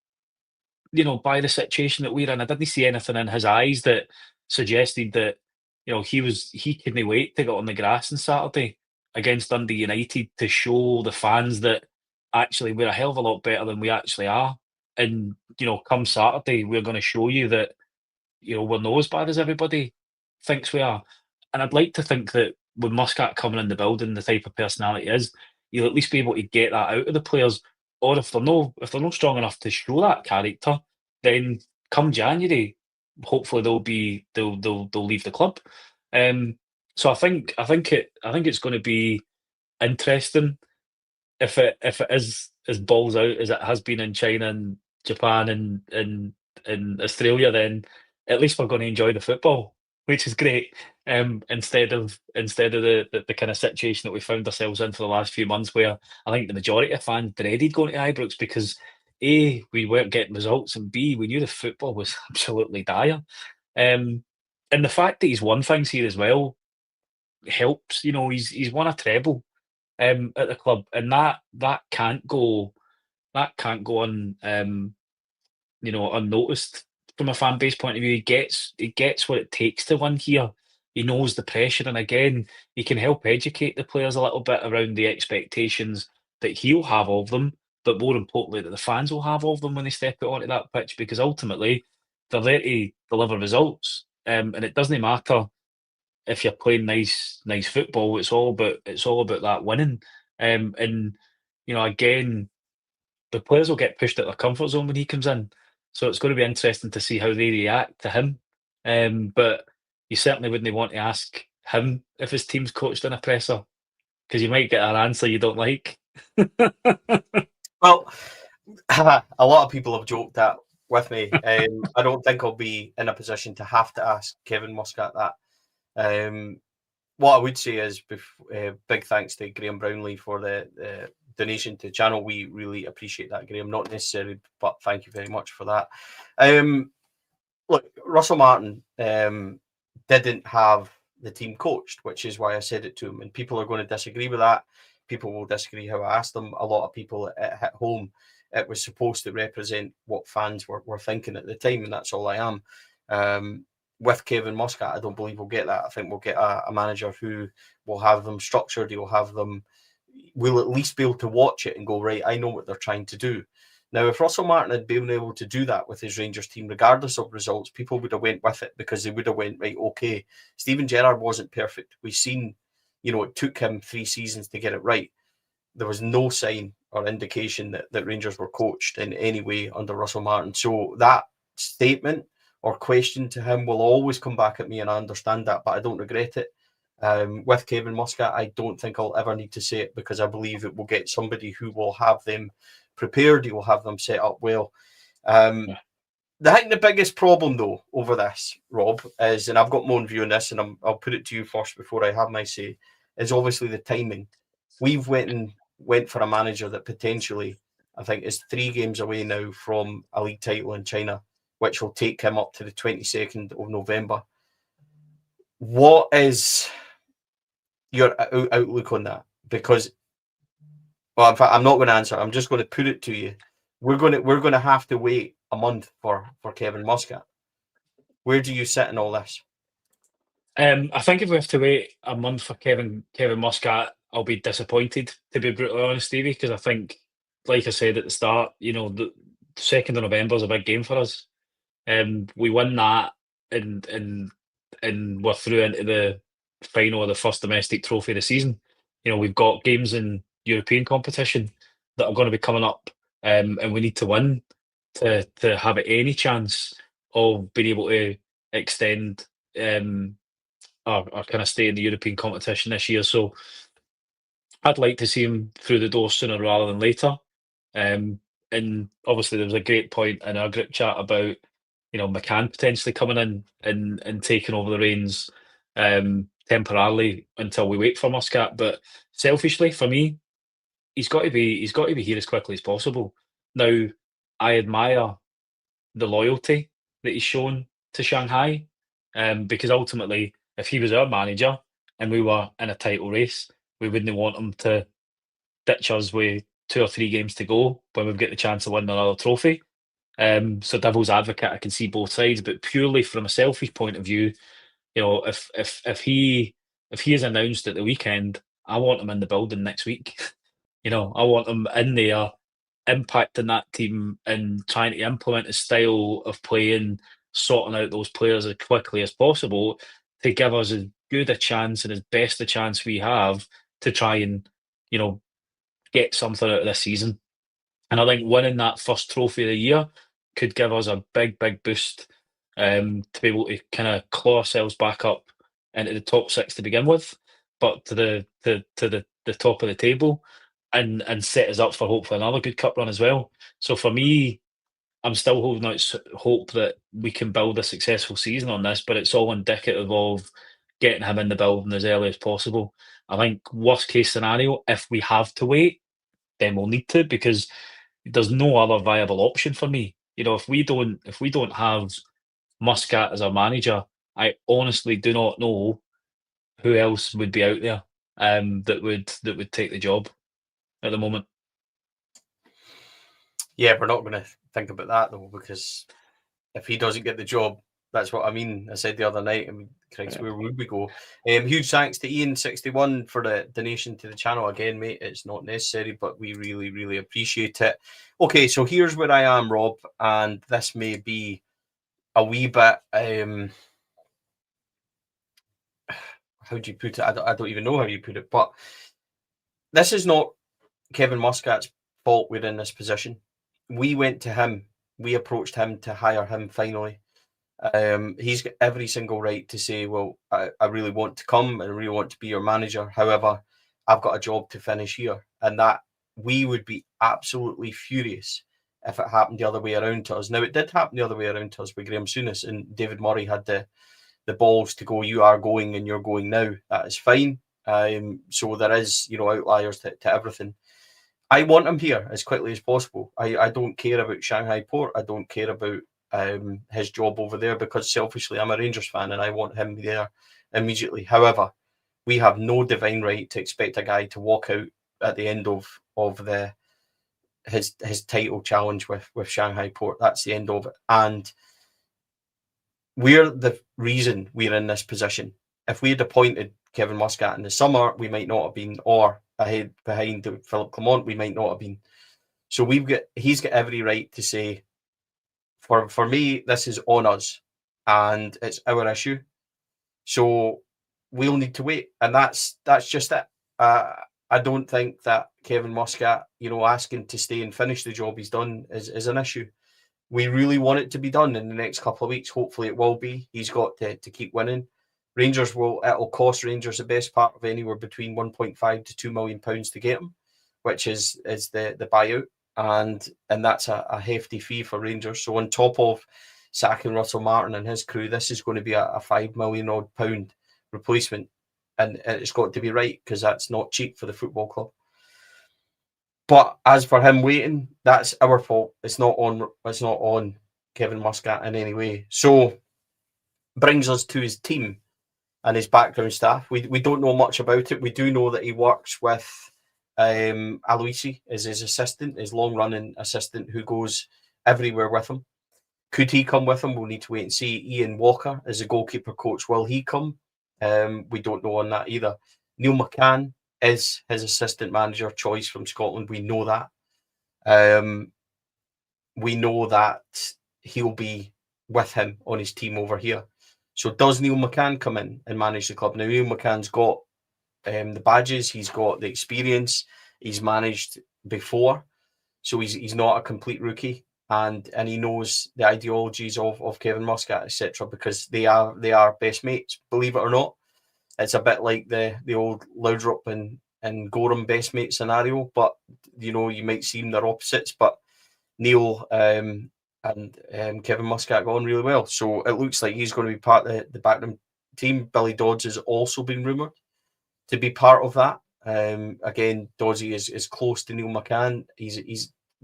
you know, by the situation that we're in. I didn't see anything in his eyes that suggested that, you know, he couldn't wait to get on the grass on Saturday against Dundee United to show the fans that actually we're a hell of a lot better than we actually are. And, you know, come Saturday, we're going to show you that, you know, we're not as bad as everybody thinks we are. And I'd like to think that with Muscat coming in the building, the type of personality he is, you'll at least be able to get that out of the players. Or if they're not strong enough to show that character, then come January, hopefully they'll leave the club. So I think it's going to be interesting if it is as balls out as it has been in China and Japan and Australia, then at least we're going to enjoy the football, which is great. Instead of the kind of situation that we found ourselves in for the last few months, where I think the majority of fans dreaded going to Ibrox because A, we weren't getting results, and B, we knew the football was absolutely dire. And the fact that he's won things here as well helps. You know, he's won a treble at the club, and that can't go on unnoticed from a fan base point of view. He gets what it takes to win here. He knows the pressure, and again, he can help educate the players a little bit around the expectations that he'll have of them, but more importantly, that the fans will have of them when they step out onto that pitch, because ultimately they're there to deliver results. And it doesn't matter if you're playing nice football. It's all about that winning. And again, the players will get pushed out of their comfort zone when he comes in. So it's going to be interesting to see how they react to him. But you certainly wouldn't want to ask him if his team's coached in a presser, because you might get an answer you don't like. Well, a lot of people have joked that with me. I don't think I'll be in a position to have to ask Kevin Muscat that. What I would say is big thanks to Graham Brownlee for the donation to the channel. We really appreciate that, Graham. Not necessary, but thank you very much for that. Look, Russell Martin didn't have the team coached, which is why I said it to him. And people are going to disagree with that. People will disagree how I asked them. A lot of people at home, it was supposed to represent what fans were thinking at the time, and that's all I am. With Kevin Muscat, I don't believe we'll get that. I think we'll get a manager who will have them structured. He'll have them. We'll at least be able to watch it and go, right, I know what they're trying to do. Now, if Russell Martin had been able to do that with his Rangers team, regardless of results, people would have went with it, because they would have went, right, okay, Steven Gerrard wasn't perfect. We've seen, it took him 3 seasons to get it right. There was no sign or indication that Rangers were coached in any way under Russell Martin. So that statement or question to him will always come back at me, and I understand that, but I don't regret it. With Kevin Muscat, I don't think I'll ever need to say it, because I believe it will get somebody who will have them prepared. He will have them set up well. I think the biggest problem, though, over this, Rob, is, and I've got my own view on this, and I'll put it to you first before I have my say, is obviously the timing. We've went for a manager that potentially, I think, is 3 games away now from a league title in China, which will take him up to the 22nd of November. What is your outlook on that? Because, well, in fact, I'm not going to answer. I'm just going to put it to you. We're going to have to wait a month for Kevin Muscat. Where do you sit in all this? I think if we have to wait a month for Kevin Muscat, I'll be disappointed, to be brutally honest, Stevie, because I think, like I said at the start, the 2nd of November is a big game for us. We win that, and we're through into the final of the first domestic trophy of the season. We've got games in European competition that are going to be coming up, and we need to win to have any chance of being able to extend or kind of stay in the European competition this year. So I'd like to see him through the door sooner rather than later. And obviously there was a great point in our group chat about McCann potentially coming in and taking over the reins temporarily until we wait for Muscat. But selfishly, for me, he's got to be here as quickly as possible. Now, I admire the loyalty that he's shown to Shanghai, because ultimately, if he was our manager and we were in a title race, we wouldn't want him to ditch us with 2 or 3 games to go when we've got the chance of winning another trophy. So devil's advocate, I can see both sides, but purely from a selfish point of view, if he is announced at the weekend, I want him in the building next week. I want him in there impacting that team and trying to implement a style of playing, sorting out those players as quickly as possible to give us as good a chance and as best a chance we have to try and, get something out of this season. And I think winning that first trophy of the year could give us a big, big boost to be able to kind of claw ourselves back up into the top 6 to begin with, but to the top of the table. and set us up for hopefully another good cup run as well. So for me, I'm still holding out hope that we can build a successful season on this, but it's all indicative of getting him in the building as early as possible. I think worst case scenario, if we have to wait, then we'll need to, because there's no other viable option for me. You know, if we don't have Muscat as our manager, I honestly do not know who else would be out there that would take the job at the moment. Yeah, we're not going to think about that though, because if he doesn't get the job, that's what I mean. I said the other night, I mean, Christ, where would we go? Huge thanks to Ian61 for the donation to the channel. Again, mate, it's not necessary, but we really, really appreciate it. Okay, so here's where I am, Rob, and this may be a wee bit, how do you put it? I don't even know how you put it, but this is not Kevin Muscat's fault we're in this position. We went to him. We approached him to hire him finally. He's got every single right to say, well, I really want to come and I really want to be your manager. However, I've got a job to finish here. And that we would be absolutely furious if it happened the other way around to us. Now, it did happen the other way around to us with Graham Souness, and David Murray had the balls to go, you are going and you're going now. That is fine. So there is, outliers to everything. I want him here as quickly as possible. I don't care about Shanghai Port. I don't care about his job over there, because selfishly I'm a Rangers fan and I want him there immediately. However, we have no divine right to expect a guy to walk out at the end of his title challenge with Shanghai Port. That's the end of it. And we're the reason we're in this position. If we had appointed Kevin Muscat in the summer, we might not have been, or ahead behind Philip Clement, we might not have been. So he's got every right to say, for me, this is on us and it's our issue. So we'll need to wait. And that's just it. I don't think that Kevin Muscat, asking to stay and finish the job he's done is an issue. We really want it to be done in the next couple of weeks. Hopefully it will be. He's got to keep winning. It'll cost Rangers the best part of anywhere between 1.5 to £2 million to get him, which is the buyout. And that's a hefty fee for Rangers. So on top of sacking Russell Martin and his crew, this is going to be a £5 million odd replacement. And it's got to be right, because that's not cheap for the football club. But as for him waiting, that's our fault. It's not on Kevin Muscat in any way. So brings us to his team and his background staff. We don't know much about it. We do know that he works with Aloisi as his assistant, his long-running assistant, who goes everywhere with him. Could he come with him? We'll need to wait and see. Ian Walker is the goalkeeper coach. Will he come? We don't know on that either. Neil McCann is his assistant manager choice from Scotland. We know that. We know that he'll be with him on his team over here. So does Neil McCann come in and manage the club? Now, Neil McCann's got the badges. He's got the experience. He's managed before. So he's not a complete rookie. And he knows the ideologies of Kevin Muscat, etc., because they are best mates, believe it or not. It's a bit like the old Laudrup and Gorham best mate scenario, but you might seem they're opposites. But Neil and Kevin Muscat got on really well, so it looks like he's going to be part of the Backroom team. Billy Dodds has also been rumoured to be part of that. Again, Doddsy is close to Neil McCann.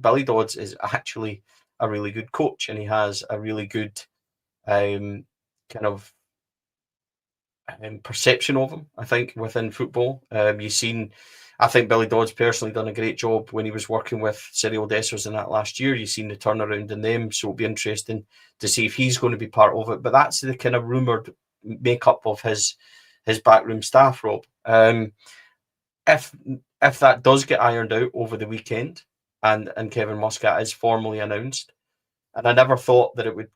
Billy Dodds is actually a really good coach, and he has a really good kind of perception of him, I think, within football. I think Billy Dodds personally done a great job when he was working with Cyril Dessers in that last year. You've seen the turnaround in them, so it'll be interesting to see if he's going to be part of it. But that's the kind of rumoured makeup of his backroom staff, Rob. If that does get ironed out over the weekend and Kevin Muscat is formally announced, and I never thought that it would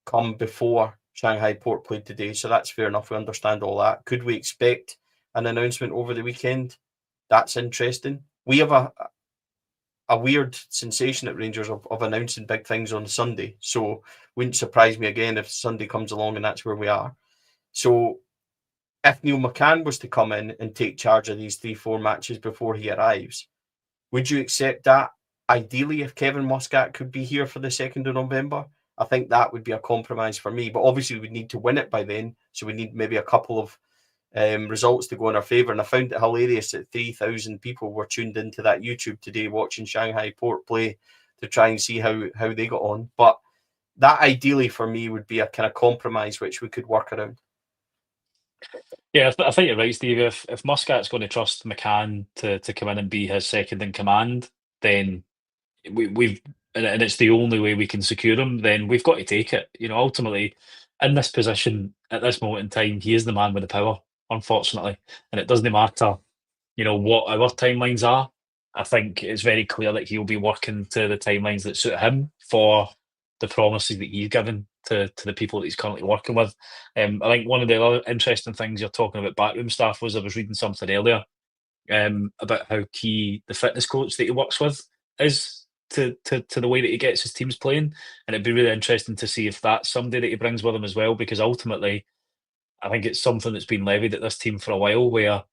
come before Shanghai Port played today, so that's fair enough. We understand all that. Could we expect an announcement over the weekend? That's interesting. We have a weird sensation at Rangers of announcing big things on Sunday, so wouldn't surprise me again if Sunday comes along and that's where we are. So if Neil McCann was to come in and take charge of these 3-4 matches before he arrives, Would you accept that? Ideally, if Kevin Muscat could be here for the 2nd of November, I think that would be a compromise for me. But obviously, we'd need to win it by then. So we need maybe a couple of results to go in our favour. And I found it hilarious that 3,000 people were tuned into that YouTube today watching Shanghai Port play to try and see how they got on. But that ideally for me would be a kind of compromise which we could work around. Yeah, I think you're right, Steve. If Muscat's going to trust McCann to come in and be his second in command, then we've and it's the only way we can secure him. Then we've got to take it. Ultimately, in this position at this moment in time, he is the man with the power, unfortunately, and it doesn't matter, what our timelines are. I think it's very clear that he'll be working to the timelines that suit him for the promises that he's given to the people that he's currently working with. I think one of the other interesting things you're talking about backroom staff was I was reading something earlier about how key the fitness coach that he works with is to the way that he gets his teams playing. And it'd be really interesting to see if that's somebody that he brings with him as well, because ultimately, I think it's something that's been levied at this team for a while where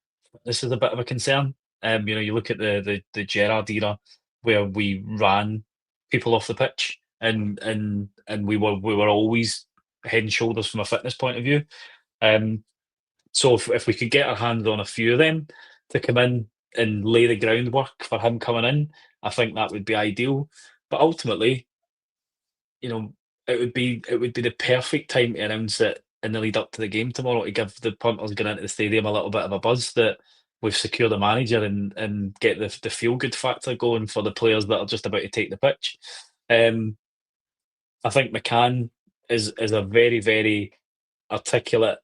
this is a bit of a concern. You look at the Gerrard era where we ran people off the pitch and we were always head and shoulders from a fitness point of view. So if we could get our hands on a few of them to come in and lay the groundwork for him coming in, I think that would be ideal. But ultimately, it would be the perfect time to announce it in the lead up to the game tomorrow to give the punters going into the stadium a little bit of a buzz that we've secured a manager and get the feel good factor going for the players that are just about to take the pitch. I think McCann is a very, very articulate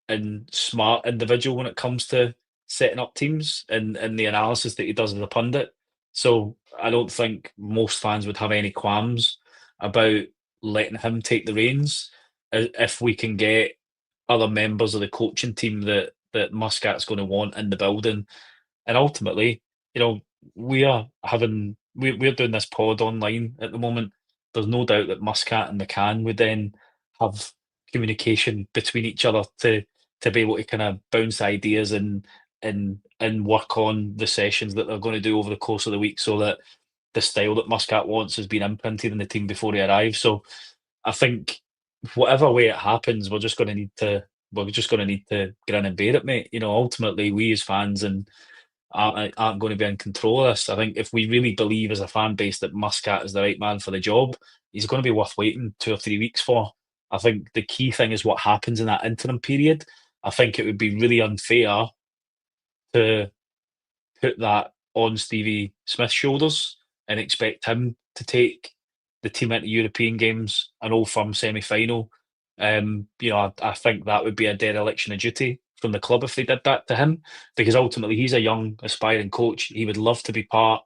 and smart individual when it comes to setting up teams and the analysis that he does as a pundit. So I don't think most fans would have any qualms about letting him take the reins if we can get other members of the coaching team that Muscat's going to want in the building. And ultimately, we're doing this pod online at the moment. There's no doubt that Muscat and McCann would then have communication between each other to be able to kind of bounce ideas and work on the sessions that they're going to do over the course of the week, so that the style that Muscat wants has been imprinted in the team before he arrives. So I think whatever way it happens, we're just going to need to grin and bear it, mate. Ultimately, we as fans aren't going to be in control of this. I think if we really believe as a fan base that Muscat is the right man for the job, he's going to be worth waiting 2 or 3 weeks for. I think the key thing is what happens in that interim period. I think it would be really unfair to put that on Stevie Smith's shoulders and expect him to take the team into European games, an Old Firm semi-final. I think that would be a dereliction of duty from the club if they did that to him, because ultimately he's a young, aspiring coach. He would love to be part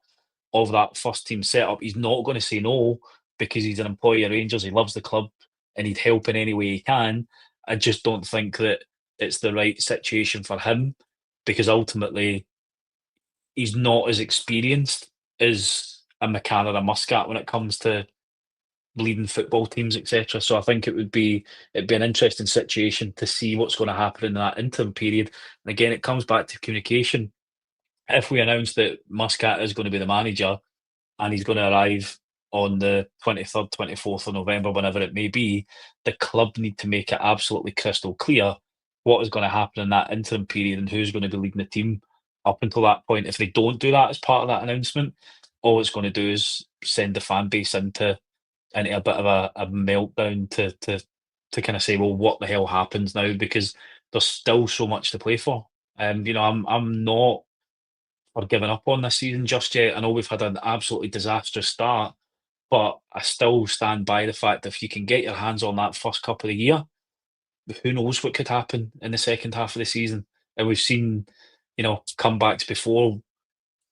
of that first team setup. He's not going to say no because he's an employee of Rangers. He loves the club and he'd help in any way he can. I just don't think that it's the right situation for him, because ultimately he's not as experienced as a McCann or a Muscat when it comes to leading football teams, etc. So I think it'd be an interesting situation to see what's going to happen in that interim period. And again, it comes back to communication. If we announce that Muscat is going to be the manager and he's going to arrive on the 23rd, 24th of November, whenever it may be, the club need to make it absolutely crystal clear what is going to happen in that interim period and who's going to be leading the team up until that point. If they don't do that as part of that announcement, all it's going to do is send the fan base into a bit of a meltdown to kind of say, well, what the hell happens now? Because there's still so much to play for. I'm not for giving up on this season just yet. I know we've had an absolutely disastrous start, but I still stand by the fact that if you can get your hands on that first cup of the year, who knows what could happen in the second half of the season. And we've seen, comebacks before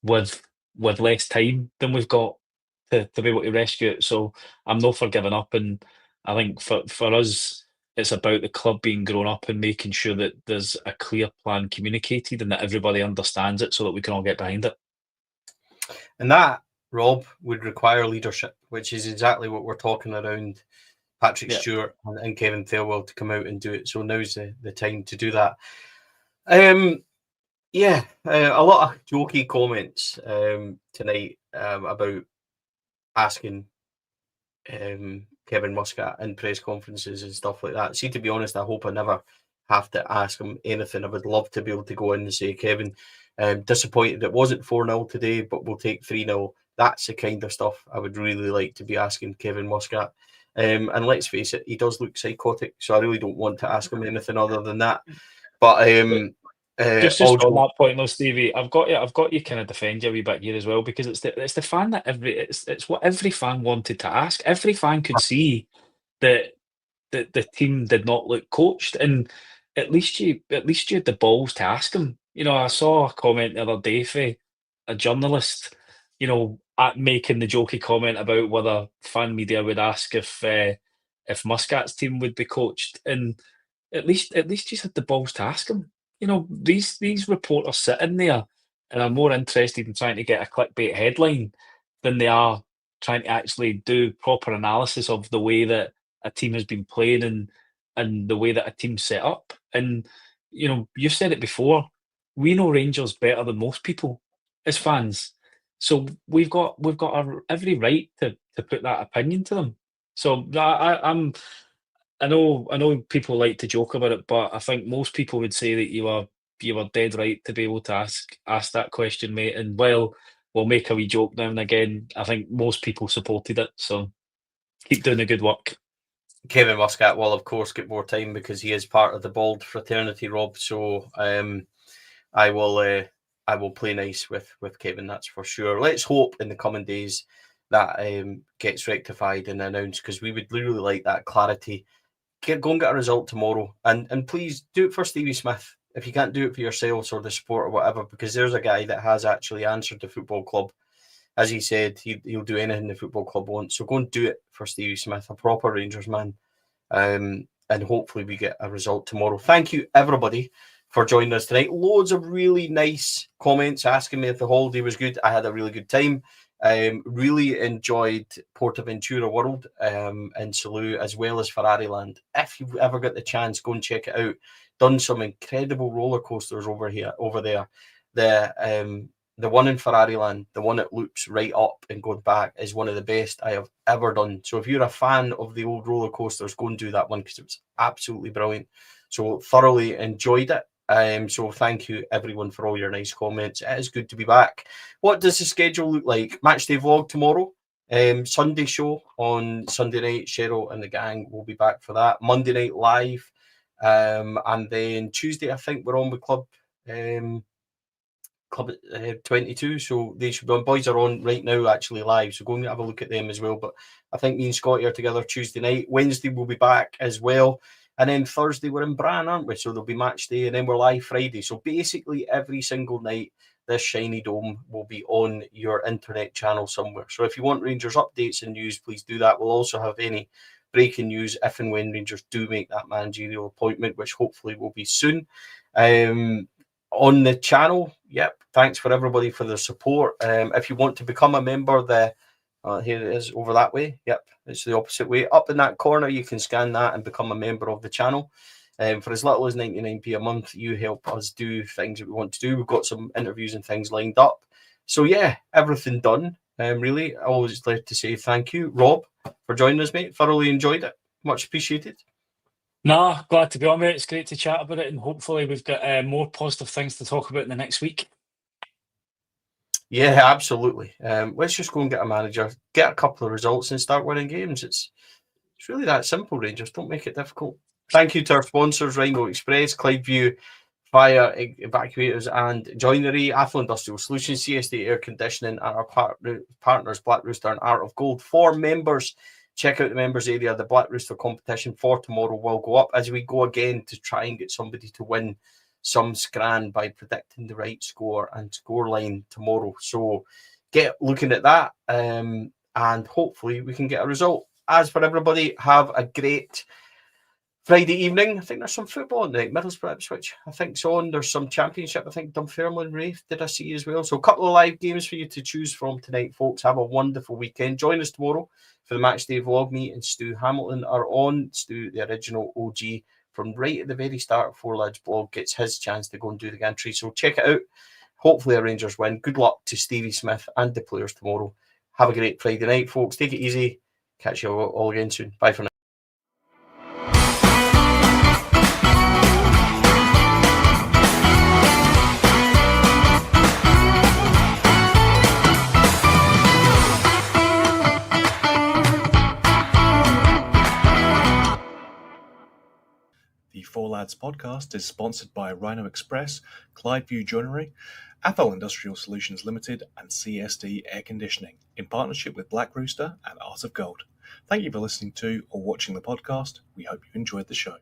with less time than we've got to be able to rescue it. So I'm not for giving up, and I think for us, it's about the club being grown up and making sure that there's a clear plan communicated and that everybody understands it so that we can all get behind it. And that, Rob, would require leadership, which is exactly what we're talking around Patrick Stewart and Kevin Thelwell to come out and do it. So now's the time to do that. Yeah, a lot of jokey comments tonight about asking Kevin Muscat in press conferences and stuff like that. See, to be honest, I hope I never have to ask him anything. I would love to be able to go in and say, Kevin, disappointed it wasn't 4-0 today, but we'll take 3-0. That's the kind of stuff I would really like to be asking Kevin Muscat. And let's face it, he does look psychotic, so I really don't want to ask him anything other than that. But Just on that point though, Stevie, I've got you kind of defend you a wee bit here as well, because it's the fan that it's what every fan wanted to ask. Every fan could see that the team did not look coached, and at least you had the balls to ask him. You know, I saw a comment the other day for a journalist, you know, at making the jokey comment about whether fan media would ask if Muscat's team would be coached, and at least you had the balls to ask him. You know, these reporters sitting there and are more interested in trying to get a clickbait headline than they are trying to actually do proper analysis of the way that a team has been playing and the way that a team's set up. And you know, you've said it before. We know Rangers better than most people as fans, so we've got every right to put that opinion to them. So I know people like to joke about it, but I think most people would say that you were dead right to be able to ask that question, mate. And well, we'll make a wee joke now and again. I think most people supported it, so keep doing the good work. Kevin Muscat will, of course, get more time because he is part of the Bald fraternity, Rob. So I will play nice with Kevin, that's for sure. Let's hope in the coming days that gets rectified and announced, because we would really like that clarity. Go and get a result tomorrow, and please do it for Stevie Smith. If you can't do it for yourselves or the sport or whatever, because there's a guy that has actually answered the football club. As he said, he'll do anything the football club wants. So go and do it for Stevie Smith, a proper Rangers man. And hopefully we get a result tomorrow. Thank you, everybody, for joining us tonight. Loads of really nice comments asking me if the holiday was good. I had a really good time. Really enjoyed Portaventura World in Salou, as well as Ferrari Land. If you've ever got the chance, go and check it out. Done some incredible roller coasters over there. The one in Ferrari Land, the one that loops right up and goes back, is one of the best I have ever done. So if you're a fan of the old roller coasters, go and do that one, because it was absolutely brilliant. So thoroughly enjoyed it. So thank you, everyone, for all your nice comments. It is good to be back. What does the schedule look like? Matchday vlog tomorrow. Sunday show on Sunday night. Cheryl and the gang will be back for that. Monday night live. And then Tuesday, I think we're on with Club 22, so they should be. Boys are on right now, actually live, so go and have a look at them as well. But I think me and Scotty are together Tuesday night. Wednesday we'll be back as well, and then Thursday we're in Bran, aren't we? So there'll be match day, and then we're live Friday. So basically every single night this shiny dome will be on your internet channel somewhere. So if you want Rangers updates and news, please do that. We'll also have any breaking news if and when Rangers do make that managerial appointment, which hopefully will be soon. On the channel. Yep. Thanks for everybody for the support. If you want to become a member, here it is over that way. Yep, it's the opposite way. Up in that corner, you can scan that and become a member of the channel. For as little as 99p a month, you help us do things that we want to do. We've got some interviews and things lined up. So yeah, everything done. Really, I always like to say thank you, Rob, for joining us, mate. Thoroughly enjoyed it. Much appreciated. No, glad to be on, mate. It's great to chat about it, and hopefully we've got more positive things to talk about in the next week. Yeah, absolutely. Let's just go and get a manager, get a couple of results, and start winning games. It's really that simple, Rangers. Don't make it difficult. Thank you to our sponsors, Rainbow Express, Clydeview Fire Evacuators and Joinery, Athlon Industrial Solutions, CSD Air Conditioning, and our partners, Black Rooster and Art of Gold. For members, check out the members area. The Black Rooster competition for tomorrow will go up as we go again to try and get somebody to win some scran by predicting the right score and scoreline tomorrow. So get looking at that, and hopefully we can get a result. As for everybody, have a great Friday evening. I think there's some football on tonight. Middlesbrough Ipswich, I think, so on. There's some championship. I think Dunfermline Raith did I see as well. So a couple of live games for you to choose from tonight, folks. Have a wonderful weekend. Join us tomorrow for the match day vlog. Me and Stu Hamilton are on. Stu, the original OG from right at the very start of Four Lads blog, gets his chance to go and do the gantry. So check it out. Hopefully a Rangers win. Good luck to Stevie Smith and the players tomorrow. Have a great Friday night, folks. Take it easy. Catch you all again soon. Bye for now. The Four Lads podcast is sponsored by Rhino Express, Clydeview Joinery, Athol Industrial Solutions Limited, and CSD Air Conditioning, in partnership with Black Rooster and Art of Gold. Thank you for listening to or watching the podcast. We hope you enjoyed the show.